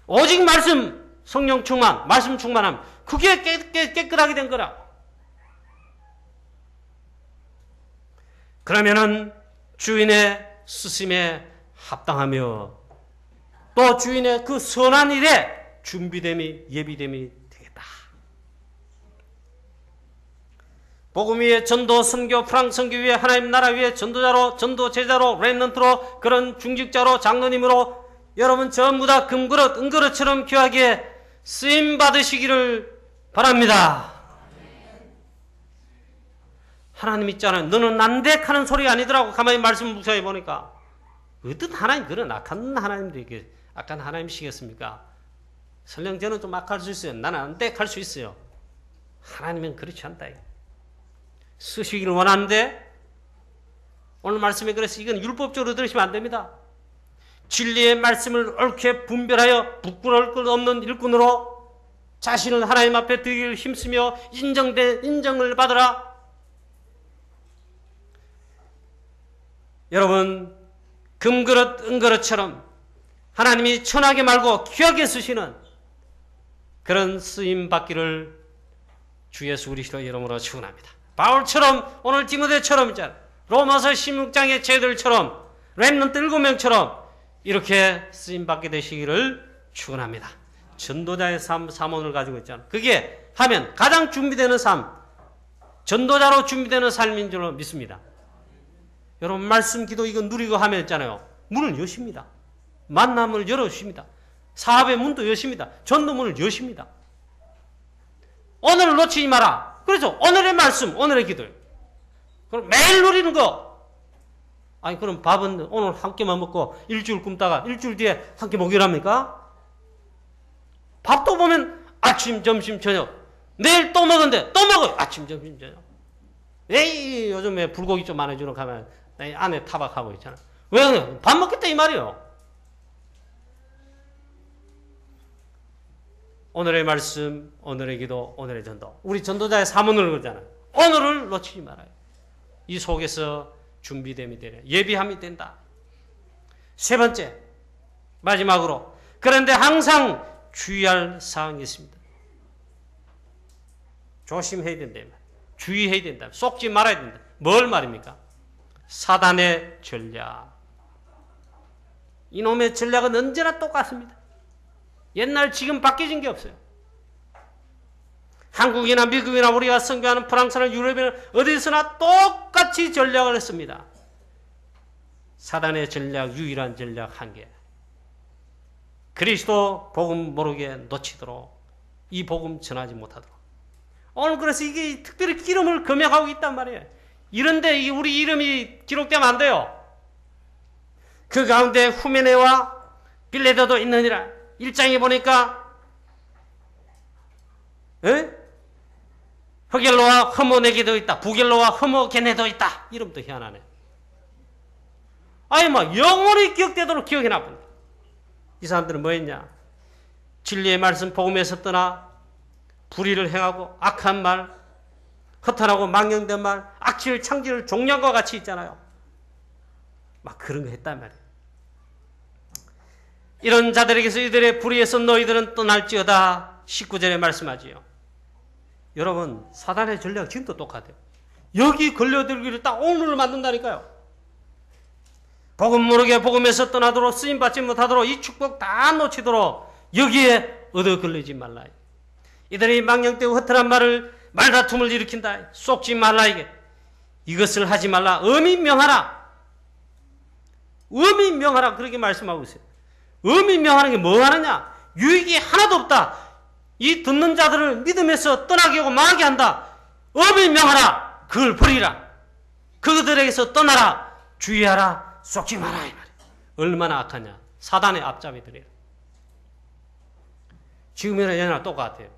오직 말씀, 성령 충만, 말씀 충만하면 그게 깨끗하게 된 거라. 그러면은 주인의 쓰심에 합당하며 또 주인의 그 선한 일에 준비됨이, 예비됨이 되겠다. 복음 위에 전도, 선교, 프랑스 선교 위에 하나님 나라 위에 전도자로, 전도 제자로, 렘넌트로, 그런 중직자로, 장로님으로 여러분 전부 다 금그릇, 은그릇처럼 귀하게 쓰임 받으시기를 바랍니다. 하나님 있잖아요. 너는 안 돼 하는 소리가 아니더라고. 가만히 말씀 묵상해 보니까. 어떤 하나님, 그런 악한 하나님들이 이게 악한 하나님이시겠습니까? 설령 저는 좀 악할 수 있어요. 나는 안 돼 할 수 있어요. 하나님은 그렇지 않다. 쓰시기를 원하는데 오늘 말씀에 그래서 이건 율법적으로 들으시면 안 됩니다. 진리의 말씀을 옳게 분별하여 부끄러울 것 없는 일꾼으로 자신을 하나님 앞에 드리기를 힘쓰며 인정을 받으라. 여러분, 금그릇 은그릇처럼 하나님이 천하게 말고 귀하게 쓰시는 그런 쓰임 받기를 주 예수 그리스도 이름으로 축원합니다. 바울처럼, 오늘 디모데처럼 있잖아요. 로마서 16장의 제들처럼, 렘넌트 7명처럼 이렇게 쓰임받게 되시기를 축원합니다. 전도자의 삶, 사모를 가지고 있잖아요. 그게 하면 가장 준비되는 삶, 전도자로 준비되는 삶인 줄로 믿습니다. 여러분, 말씀, 기도 이거 누리고 하면 있잖아요. 문을 여십니다. 만남을 열어주십니다. 사업의 문도 여십니다. 전도문을 여십니다. 오늘을 놓치지 마라. 그래서 오늘의 말씀, 오늘의 기도. 그럼 매일 누리는 거. 아니, 그럼 밥은 오늘 한 끼만 먹고 일주일 굶다가 일주일 뒤에 한 끼 먹이랍니까? 밥도 보면 아침, 점심, 저녁. 내일 또 먹은데 또 먹어요. 아침, 점심, 저녁. 에이, 요즘에 불고기 좀 안 해주는 가면 내 안에 타박하고 있잖아. 왜 그래? 밥 먹겠다 이 말이요. 오늘의 말씀, 오늘의 기도, 오늘의 전도. 우리 전도자의 사문을 그러잖아요. 오늘을 놓치지 말아요. 이 속에서 준비됨이 되려 예비함이 된다. 세 번째, 마지막으로, 그런데 항상 주의할 사항이 있습니다. 조심해야 된다. 주의해야 된다. 속지 말아야 된다. 뭘 말입니까? 사단의 전략. 이놈의 전략은 언제나 똑같습니다. 옛날 지금 바뀌어진 게 없어요. 한국이나 미국이나 우리가 선교하는 프랑스나 유럽이나 어디서나 똑같이 전략을 했습니다. 사단의 전략, 유일한 전략 한 개. 그리스도 복음 모르게 놓치도록, 이 복음 전하지 못하도록. 오늘 그래서 이게 특별히 기름을 금약하고 있단 말이에요. 이런데 우리 이름이 기록되면 안 돼요. 그 가운데 후메네와 빌레도도 있느니라. 1장에 보니까 허겔로와 허모네게도 있다. 부겔로와 허모게네도 있다. 이름도 희한하네. 아니 뭐 영원히 기억되도록 기억해놔. 이 사람들은 뭐 했냐? 진리의 말씀 복음에서 떠나 불의를 행하고 악한 말, 허탄하고 망령된 말, 악질 창질 종량과 같이 있잖아요. 막 그런 거 했단 말이에요. 이런 자들에게서 이들의 불의에서 너희들은 떠날지어다. 19절에 말씀하지요. 여러분, 사단의 전략 지금도 똑같아요. 여기 걸려들기를 딱 오늘을 만든다니까요. 복음 모르게 복음에서 떠나도록, 쓰임받지 못하도록, 이 축복 다 놓치도록 여기에 얻어 걸리지 말라. 이들이 망령되고 허탄한 말을, 말다툼을 일으킨다. 속지 말라. 이것을 하지 말라. 엄히 명하라. 엄히 명하라. 그렇게 말씀하고 있어요. 엄히 명하는 게 뭐 하느냐? 유익이 하나도 없다. 이 듣는 자들을 믿음에서 떠나게 하고 망하게 한다. 엄히 명하라. 그걸 버리라. 그들에게서 떠나라. 주의하라. 속지 마라. 이 말이야. 얼마나 악하냐. 사단의 앞잡이들이에요. 지금이나 예나 똑같아요.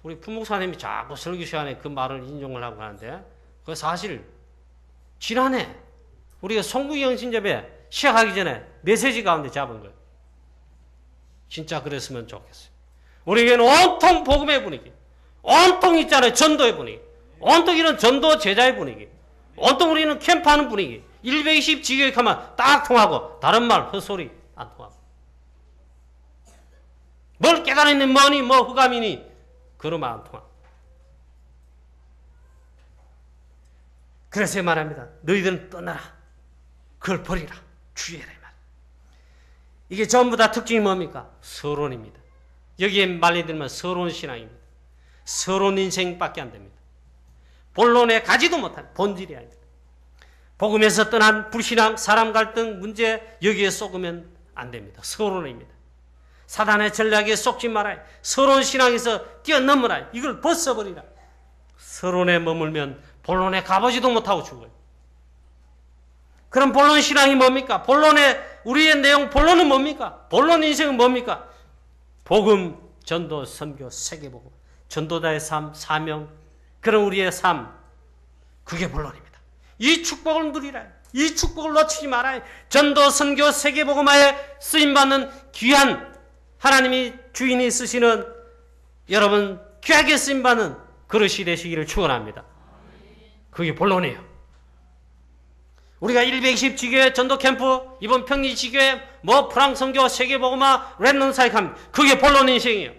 우리 부목사님이 자꾸 설교 시간에 그 말을 인용을 하고 하는데, 그 사실 지난해 우리가 송구경 신접에 시작하기 전에 메시지 가운데 잡은 거예요. 진짜 그랬으면 좋겠어요. 우리에게는 온통 복음의 분위기, 온통 있잖아요. 전도의 분위기, 온통 이런 전도 제자의 분위기, 온통 우리는 캠프하는 분위기. 120 지교육하면 딱 통하고 다른 말 헛소리 안 통하고, 뭘 깨달았니 뭐니 뭐 후감이니 그러면 안 통하고. 그래서 말합니다. 너희들은 떠나라. 그걸 버리라. 주의해라. 이게 전부 다 특징이 뭡니까? 서론입니다. 여기에 말려들면 서론 신앙입니다. 서론 인생밖에 안 됩니다. 본론에 가지도 못한 본질이 아닙니다. 복음에서 떠난 불신앙, 사람 갈등, 문제 여기에 속으면 안 됩니다. 서론입니다. 사단의 전략에 속지 말아야, 서론 신앙에서 뛰어넘으라, 이걸 벗어버리라. 서론에 머물면 본론에 가보지도 못하고 죽어요. 그럼 본론 신앙이 뭡니까? 본론의 우리의 내용, 본론은 뭡니까? 본론 인생은 뭡니까? 복음, 전도, 선교, 세계복음, 전도자의 삶, 사명, 그런 우리의 삶, 그게 본론입니다. 이 축복을 누리라. 이 축복을 놓치지 말아야. 전도, 선교, 세계복음화에 쓰임받는 귀한 하나님이 주인이 쓰시는 여러분 귀하게 쓰임받는 그릇이 되시기를 축원합니다. 그게 본론이에요. 우리가 120 지교회 전도 캠프, 이번 평리 지교회, 프랑스 선교, 세계복음화, 랩넌트 사역합니다. 그게 본론 인생이에요.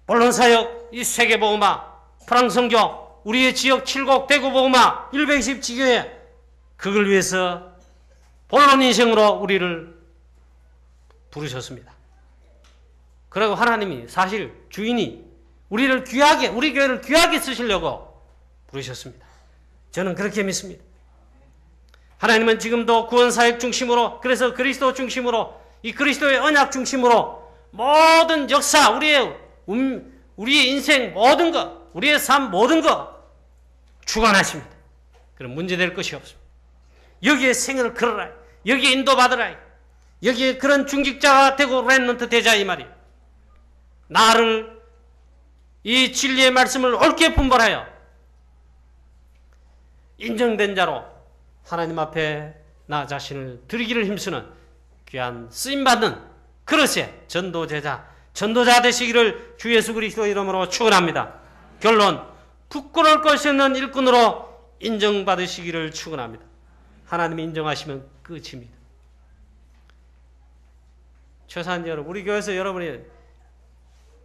본론 사역, 이 세계복음화, 프랑스 선교, 우리의 지역 7곡 대구복음화, 120 지교회, 그걸 위해서 본론 인생으로 우리를 부르셨습니다. 그리고 하나님이 사실 주인이 우리를 귀하게, 우리 교회를 귀하게 쓰시려고 부르셨습니다. 저는 그렇게 믿습니다. 하나님은 지금도 구원사역 중심으로, 그래서 그리스도 중심으로, 이 그리스도의 언약 중심으로 모든 역사, 우리의 인생 모든 것, 우리의 삶 모든 것 주관하십니다. 그럼 문제될 것이 없습니다. 여기에 생을 걸어라, 여기에 인도받으라, 여기에 그런 중직자가 되고 렘넌트 되자 이 말이에요. 나를 이 진리의 말씀을 옳게 분별하여 인정된 자로 하나님 앞에 나 자신을 드리기를 힘쓰는 귀한 쓰임받는 그릇의 전도자 되시기를 주 예수 그리스도 이름으로 축원합니다. 결론, 부끄러울 것이 없는 일꾼으로 인정받으시기를 축원합니다. 하나님이 인정하시면 끝입니다. 최소한 여러분, 우리 교회에서 여러분이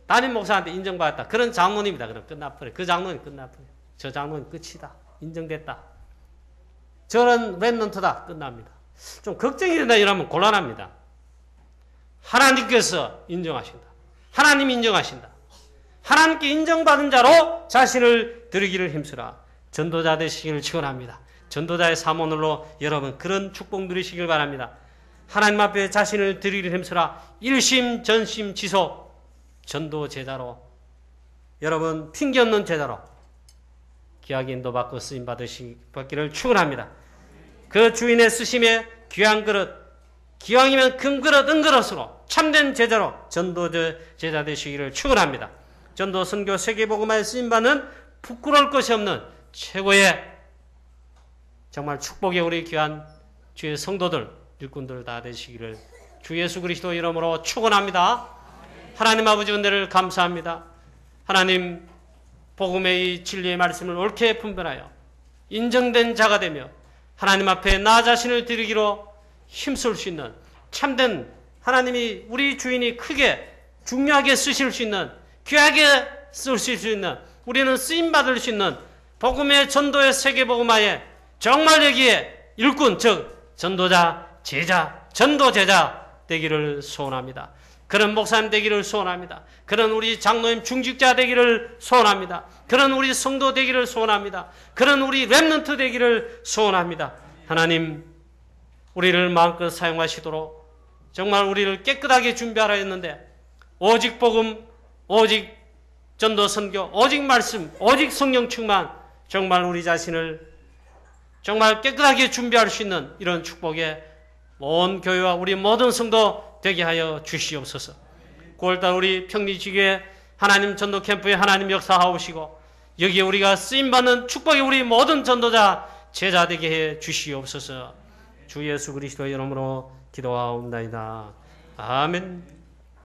담임 목사한테 인정받았다, 그런 장로님이다. 그럼 끝나버려요. 그 장로님 끝나버려요. 저 장로님 끝이다, 인정됐다, 저는 렘넌트다, 끝납니다. 좀 걱정이 된다 이러면 곤란합니다. 하나님께서 인정하신다. 하나님이 인정하신다. 하나님께 인정받은 자로 자신을 드리기를 힘쓰라. 전도자 되시기를 축원합니다. 전도자의 사모늘로 여러분 그런 축복 누리시길 바랍니다. 하나님 앞에 자신을 드리기를 힘쓰라. 일심 전심 지속 전도 제자로, 여러분 핑계 없는 제자로 귀하게 인도받고 쓰임 받기를 축원합니다. 그 주인의 쓰심에 귀한 그릇, 기왕이면 큰 그릇, 은그릇으로 참된 제자로 전도 제자 되시기를 축원합니다. 전도, 선교, 세계복음화에 쓰임받는 부끄러울 것이 없는 최고의 정말 축복의 우리 귀한 주의 성도들, 일꾼들 다 되시기를 주 예수 그리스도 이름으로 축원합니다. 하나님 아버지 은혜를 감사합니다. 하나님 복음의 이 진리의 말씀을 옳게 분별하여 인정된 자가 되며 하나님 앞에 나 자신을 드리기로 힘쓸 수 있는 참된 하나님이 우리 주인이 크게 중요하게 쓰실 수 있는, 귀하게 쓸 수 있는, 우리는 쓰임받을 수 있는 복음의 전도의 세계복음화에 정말 여기에 일꾼, 즉 전도자, 제자, 전도제자 되기를 소원합니다. 그런 목사님 되기를 소원합니다. 그런 우리 장로님 중직자 되기를 소원합니다. 그런 우리 성도 되기를 소원합니다. 그런 우리 렘넌트 되기를 소원합니다. 하나님, 우리를 마음껏 사용하시도록 정말 우리를 깨끗하게 준비하라 했는데 오직 복음, 오직 전도 선교, 오직 말씀, 오직 성령 충만, 정말 우리 자신을 정말 깨끗하게 준비할 수 있는 이런 축복에 온 교회와 우리 모든 성도 되게 하여 주시옵소서. 9월달 우리 평리지교회 하나님 전도 캠프에 하나님 역사하오시고 여기에 우리가 쓰임받는 축복이 우리 모든 전도자 제자 되게 해 주시옵소서. 주 예수 그리스도의 이름으로 기도하옵나이다. 아멘.